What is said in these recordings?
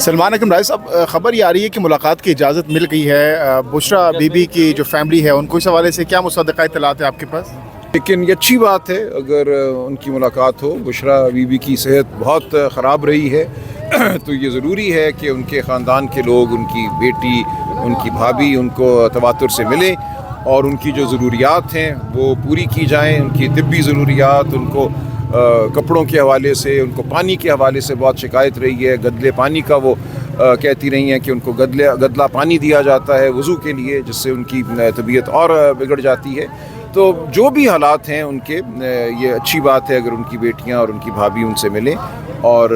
سلمان اکرم رائی صاحب، خبر یہ آ رہی ہے کہ ملاقات کی اجازت مل گئی ہے بشرا بی بی کی جو فیملی ہے ان کو، اس حوالے سے کیا مصدقہ اطلاعات ہے آپ کے پاس؟ لیکن یہ اچھی بات ہے اگر ان کی ملاقات ہو۔ بشرا بی بی کی صحت بہت خراب رہی ہے تو یہ ضروری ہے کہ ان کے خاندان کے لوگ، ان کی بیٹی، ان کی بھابھی ان کو تواتر سے ملیں اور ان کی جو ضروریات ہیں وہ پوری کی جائیں۔ ان کی طبی ضروریات، ان کو کپڑوں کے حوالے سے، ان کو پانی کے حوالے سے بہت شکایت رہی ہے۔ گدلے پانی کا وہ کہتی رہی ہیں کہ ان کو گدلا پانی دیا جاتا ہے وضو کے لیے، جس سے ان کی طبیعت اور بگڑ جاتی ہے۔ تو جو بھی حالات ہیں ان کے، یہ اچھی بات ہے اگر ان کی بیٹیاں اور ان کی بھابھی ان سے ملیں اور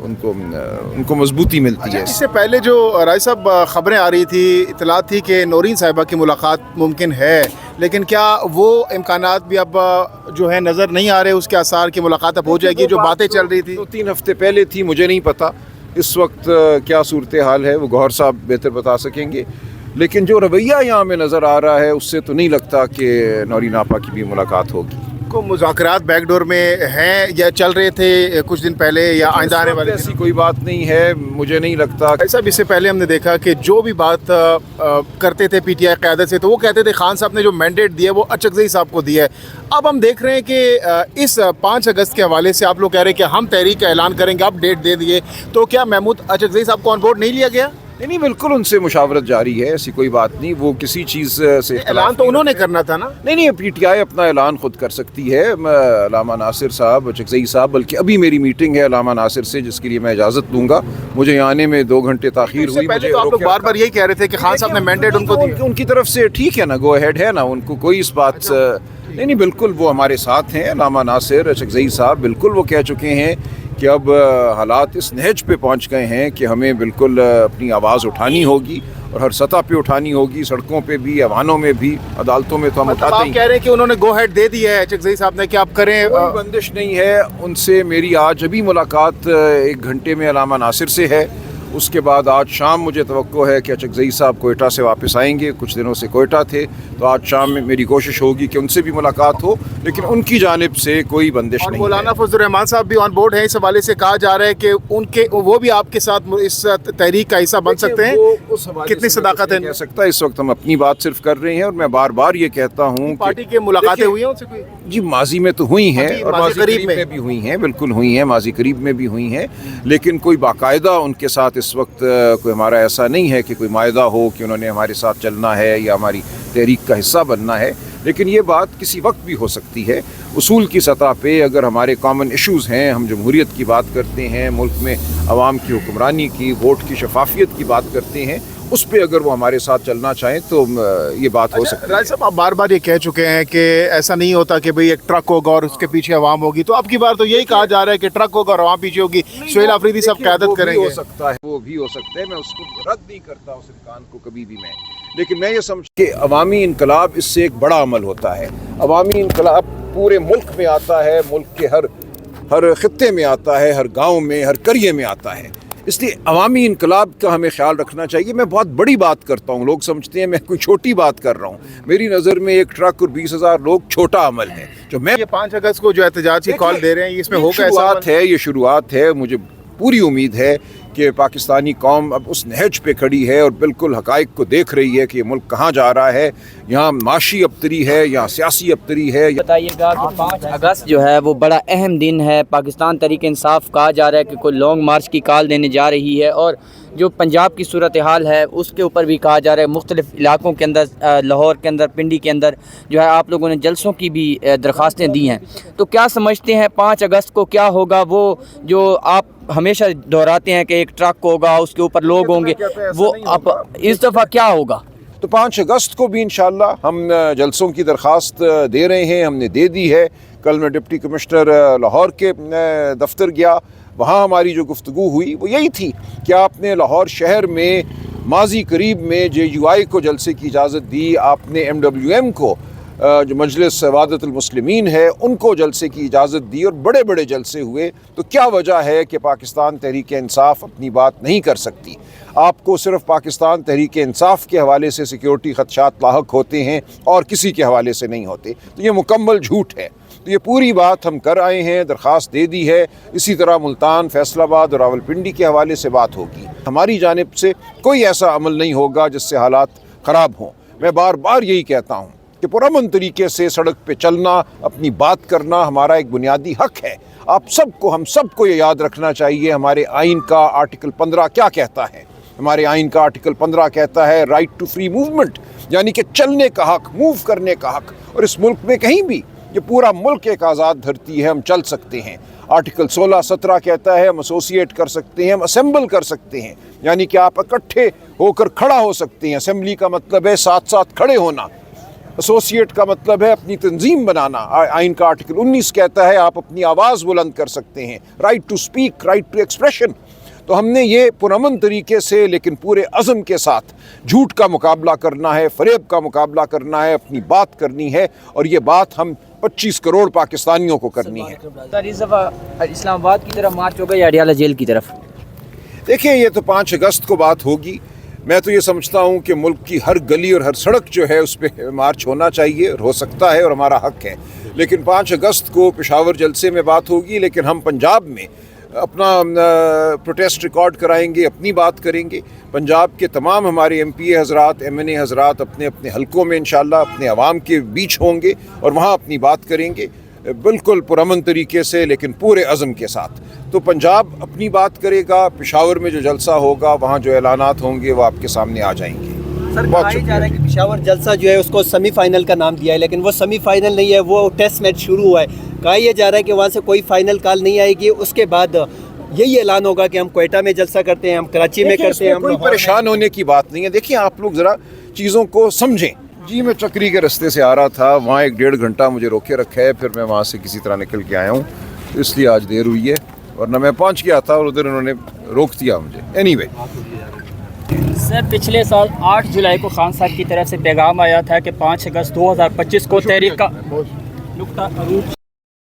ان کو مضبوطی ملتی ہے۔ اس سے پہلے جو رائی صاحب خبریں آ رہی تھی، اطلاعات تھی کہ نورین صاحبہ کی ملاقات ممکن ہے، لیکن کیا وہ امکانات بھی اب جو ہے نظر نہیں آ رہے، اس کے آثار کی ملاقات اب ہو جائے گی جو باتیں چل رہی تھی؟ 2-3 ہفتے پہلے تھی، مجھے نہیں پتا اس وقت کیا صورتحال ہے، وہ گوہر صاحب بہتر بتا سکیں گے۔ لیکن جو رویہ یہاں میں نظر آ رہا ہے اس سے تو نہیں لگتا کہ نورین آپا کی بھی ملاقات ہوگی۔ کو مذاکرات بیک ڈور میں ہیں یا چل رہے تھے کچھ دن پہلے یا آئندہ آنے والے؟ ایسی کوئی بات نہیں ہے، مجھے نہیں لگتا۔ ایسا بھی اس سے پہلے ہم نے دیکھا کہ جو بھی بات کرتے تھے پی ٹی آئی قیادت سے تو وہ کہتے تھے خان صاحب نے جو مینڈیٹ دیا ہے وہ اچکزئی صاحب کو دیا ہے۔ اب ہم دیکھ رہے ہیں کہ اس 5 اگست کے حوالے سے آپ لوگ کہہ رہے ہیں کہ ہم تحریک کا اعلان کریں گے، اب ڈیٹ دے دیے، تو کیا محمود اچکزئی صاحب کو آن بورڈ نہیں لیا گیا؟ نہیں، بالکل ان سے مشاورت جاری ہے، ایسی کوئی بات نہیں۔ وہ کسی چیز سے اعلان تو انہوں نے کرنا تھا نا۔ نہیں، پی ٹی آئی اپنا اعلان خود کر سکتی ہے۔ علامہ ناصر صاحب، اچکزئی صاحب، بلکہ ابھی میری میٹنگ ہے علامہ ناصر سے جس کے لیے میں اجازت دوں گا، مجھے یہاں آنے میں 2 گھنٹے تاخیر ہوئی۔ پہلے تو آپ لوگ بار بار یہی کہہ رہے تھے کہ خان صاحب نے مینڈیٹ ان کو دیا، ان کی طرف سے ٹھیک ہے نا، گو ہیڈ ہے نا، ان کو کوئی اس بات نہیں، بالکل وہ ہمارے ساتھ ہیں۔ علامہ ناصر، اچکزئی صاحب بالکل وہ کہہ چکے ہیں کہ اب حالات اس نہج پہ پہنچ گئے ہیں کہ ہمیں بالکل اپنی آواز اٹھانی ہوگی اور ہر سطح پہ اٹھانی ہوگی، سڑکوں پہ بھی، ایوانوں میں بھی، عدالتوں میں تو ہم اٹھاتے ہیں۔ آپ کہہ رہے ہیں کہ انہوں نے گو ہیڈ دے دی ہے اچکزئی صاحب نے کہ آپ کریں؟ کوئی بندش نہیں ہے ان سے۔ میری آج ابھی ملاقات 1 گھنٹے میں علامہ ناصر سے ہے، اس کے بعد آج شام مجھے توقع ہے کہ اچکزئی صاحب کوئٹہ سے واپس آئیں گے، کچھ دنوں سے کوئٹہ تھے، تو آج شام میں میری کوشش ہوگی کہ ان سے بھی ملاقات ہو، لیکن ان کی جانب سے کوئی بندش نہیں ہے۔ مولانا فضل الرحمان صاحب بھی آن بورڈ ہیں، اس حوالے سے کہا جا رہا ہے کہ وہ بھی آپ کے ساتھ اس تحریک کا حصہ بن سکتے ہیں، کتنی صداقت ہے؟ کہہ سکتا ہے، اس وقت ہم اپنی بات صرف کر رہے ہیں اور میں بار بار یہ کہتا ہوں پارٹی کے ملاقاتیں ہوئی ہیں ان سے کوئی؟ جی ماضی میں تو ہوئی ہیں اور ماضی قریب میں میں بھی ہوئی ہیں، بالکل ہوئی ہیں، ماضی قریب میں بھی ہوئی ہیں، لیکن کوئی باقاعدہ ان کے ساتھ اس وقت کوئی ہمارا ایسا نہیں ہے کہ کوئی معاہدہ ہو کہ انہوں نے ہمارے ساتھ چلنا ہے یا ہماری تحریک کا حصہ بننا ہے، لیکن یہ بات کسی وقت بھی ہو سکتی ہے۔ اصول کی سطح پہ اگر ہمارے کامن ایشوز ہیں، ہم جمہوریت کی بات کرتے ہیں، ملک میں عوام کی حکمرانی کی، ووٹ کی شفافیت کی بات کرتے ہیں، اس پہ اگر وہ ہمارے ساتھ چلنا چاہیں تو یہ بات ہو سکتی ہے۔ راج صاحب آپ بار بار یہ کہہ چکے ہیں کہ ایسا نہیں ہوتا کہ بھئی ایک ٹرک ہوگا اور اس کے پیچھے عوام ہوگی، تو اب کی بار تو یہی کہا جا رہا ہے کہ ٹرک ہوگا اور عوام پیچھے ہوگی، سہیل آفریدی صاحب قیادت کریں گے۔ وہ بھی ہو سکتا ہے، میں اس کو رد نہیں کرتا اس امکان کو کبھی بھی میں، لیکن میں یہ سمجھ کہ عوامی انقلاب اس سے ایک بڑا عمل ہوتا ہے۔ عوامی انقلاب پورے ملک میں آتا ہے، ملک کے ہر خطے میں آتا ہے، ہر گاؤں میں، ہر قریے میں آتا ہے، اس لیے عوامی انقلاب کا ہمیں خیال رکھنا چاہیے۔ میں بہت بڑی بات کرتا ہوں، لوگ سمجھتے ہیں میں کوئی چھوٹی بات کر رہا ہوں، میری نظر میں ایک ٹرک اور 20,000 لوگ چھوٹا عمل ہے۔ جو میں یہ 5 اگست کو جو احتجاج کی کال دے رہے ہیں، اس میں ہوگا ایسا؟ یہ شروعات ہے، مجھے پوری امید ہے کہ پاکستانی قوم اب اس نہج پہ کھڑی ہے اور بالکل حقائق کو دیکھ رہی ہے کہ یہ ملک کہاں جا رہا ہے، یہاں معاشی ابتری ہے، یہاں سیاسی ابتری ہے۔ بتائیے گا کہ 5 اگست جو ہے وہ بڑا اہم دن ہے، پاکستان تحریک انصاف کہا جا رہا ہے کہ کوئی لانگ مارچ کی کال دینے جا رہی ہے، اور جو پنجاب کی صورتحال ہے اس کے اوپر بھی کہا جا رہا ہے، مختلف علاقوں کے اندر، لاہور کے اندر، پنڈی کے اندر جو ہے آپ لوگوں نے جلسوں کی بھی درخواستیں دی ہیں، تو کیا سمجھتے ہیں 5 اگست کو کیا ہوگا؟ وہ جو آپ ہمیشہ دہراتے ہیں کہ ایک ٹرک ہوگا، اس کے اوپر لوگ ہوں گے، وہ اب اس دفعہ کیا ہوگا؟ تو 5 اگست کو بھی انشاءاللہ ہم جلسوں کی درخواست دے رہے ہیں، ہم نے دے دی ہے۔ کل میں ڈپٹی کمشنر لاہور کے دفتر گیا، وہاں ہماری جو گفتگو ہوئی وہ یہی تھی کہ آپ نے لاہور شہر میں ماضی قریب میں JUI کو جلسے کی اجازت دی، آپ نے MWM کو جو مجلس وحدت المسلمین ہے ان کو جلسے کی اجازت دی اور بڑے بڑے جلسے ہوئے، تو کیا وجہ ہے کہ پاکستان تحریک انصاف اپنی بات نہیں کر سکتی؟ آپ کو صرف پاکستان تحریک انصاف کے حوالے سے سیکیورٹی خدشات لاحق ہوتے ہیں اور کسی کے حوالے سے نہیں ہوتے، تو یہ مکمل جھوٹ ہے۔ تو یہ پوری بات ہم کر آئے ہیں, درخواست دے دی ہے. اسی طرح ملتان, فیصل آباد اور راولپنڈی کے حوالے سے بات ہوگی. ہماری جانب سے کوئی ایسا عمل نہیں ہوگا جس سے حالات خراب ہوں. میں بار بار یہی کہتا ہوں کہ پرامن طریقے سے سڑک پہ چلنا, اپنی بات کرنا ہمارا ایک بنیادی حق ہے. آپ سب کو, ہم سب کو یہ یاد رکھنا چاہیے ہمارے آئین کا آرٹیکل 15 کیا کہتا ہے. ہمارے آئین کا آرٹیکل 15 کہتا ہے رائٹ ٹو فری موومنٹ, یعنی کہ چلنے کا حق, موو کرنے کا حق. اور اس ملک میں کہیں بھی, یہ پورا ملک ایک آزاد دھرتی ہے, ہم چل سکتے ہیں. آرٹیکل 16-17 کہتا ہے ہم ایسوسیٹ کر سکتے ہیں, ہم اسمبل کر سکتے ہیں, یعنی کہ آپ اکٹھے ہو کر کھڑا ہو سکتے ہیں. اسمبلی کا مطلب ہے ساتھ ساتھ کھڑے ہونا, ایسوسیٹ کا مطلب ہے اپنی تنظیم بنانا. آئین کا آرٹیکل 19 کہتا ہے آپ اپنی آواز بلند کر سکتے ہیں, right to speak, right to expression. تو ہم نے یہ پرامن طریقے سے لیکن پورے عزم کے ساتھ جھوٹ کا مقابلہ کرنا ہے, فریب کا مقابلہ کرنا ہے, اپنی بات کرنی ہے, اور یہ بات ہم 25 کروڑ پاکستانیوں کو کرنی ہے. اس دفعہ اسلام آباد کی طرف مارچ ہوگا یا اڈیالہ جیل کی طرف؟ دیکھیں, یہ تو 5 اگست کو بات ہوگی. میں تو یہ سمجھتا ہوں کہ ملک کی ہر گلی اور ہر سڑک جو ہے اس پہ مارچ ہونا چاہیے, اور ہو سکتا ہے, اور ہمارا حق ہے. لیکن 5 اگست کو پشاور جلسے میں بات ہوگی, لیکن ہم پنجاب میں اپنا پروٹیسٹ ریکارڈ کرائیں گے, اپنی بات کریں گے. پنجاب کے تمام ہمارے ایم پی اے حضرات, ایم این اے حضرات اپنے اپنے حلقوں میں انشاءاللہ اپنے عوام کے بیچ ہوں گے اور وہاں اپنی بات کریں گے, بالکل پرامن طریقے سے لیکن پورے عزم کے ساتھ. تو پنجاب اپنی بات کرے گا, پشاور میں جو جلسہ ہوگا وہاں جو اعلانات ہوں گے وہ آپ کے سامنے آ جائیں گے. سر, کہا جا رہا ہے کہ پشاور جلسہ جو ہے اس کو سیمی فائنل کا نام دیا ہے, لیکن وہ سیمی فائنل نہیں ہے, وہ ٹیسٹ میچ شروع ہوا ہے. کہا یہ جا رہا ہے کہ وہاں سے کوئی فائنل کال نہیں آئے گی, اس کے بعد یہی اعلان ہوگا کہ ہم کوئٹہ میں جلسہ کرتے ہیں, ہم کراچی میں کرتے ہیں. ہم کوئی پریشان ہونے کی بات نہیں ہے. دیکھیں, آپ لوگ ذرا چیزوں کو سمجھیں. جی, میں چکری کے رستے سے آ رہا تھا, وہاں 1-1.5 گھنٹہ مجھے روکے رکھا ہے, پھر میں وہاں سے کسی طرح نکل کے آیا ہوں, اس لیے آج دیر ہوئی ہے, ورنہ میں پہنچ گیا تھا اور ادھر انہوں نے روک دیا مجھے. اینی وے, سر پچھلے سال 8 جولائی کو خان صاحب کی طرف سے پیغام آیا تھا کہ 5 اگست 2025 کو تحریک کا نقطہ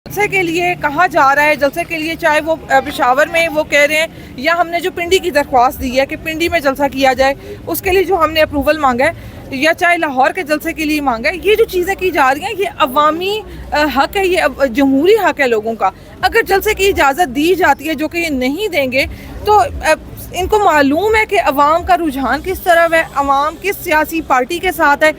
جلسے کے لیے کہا جا رہا ہے. جلسے کے لیے چاہے وہ پشاور میں وہ کہہ رہے ہیں, یا ہم نے جو پنڈی کی درخواست دی ہے کہ پنڈی میں جلسہ کیا جائے, اس کے لیے جو ہم نے اپروول مانگا ہے, یا چاہے لاہور کے جلسے کے لیے مانگا ہے, یہ جو چیزیں کی جا رہی ہیں یہ عوامی حق ہے, یہ جمہوری حق ہے لوگوں کا. اگر جلسے کی اجازت دی جاتی ہے, جو کہ یہ نہیں دیں گے, تو ان کو معلوم ہے کہ عوام کا رجحان کس طرف ہے, عوام کس سیاسی پارٹی کے ساتھ ہے.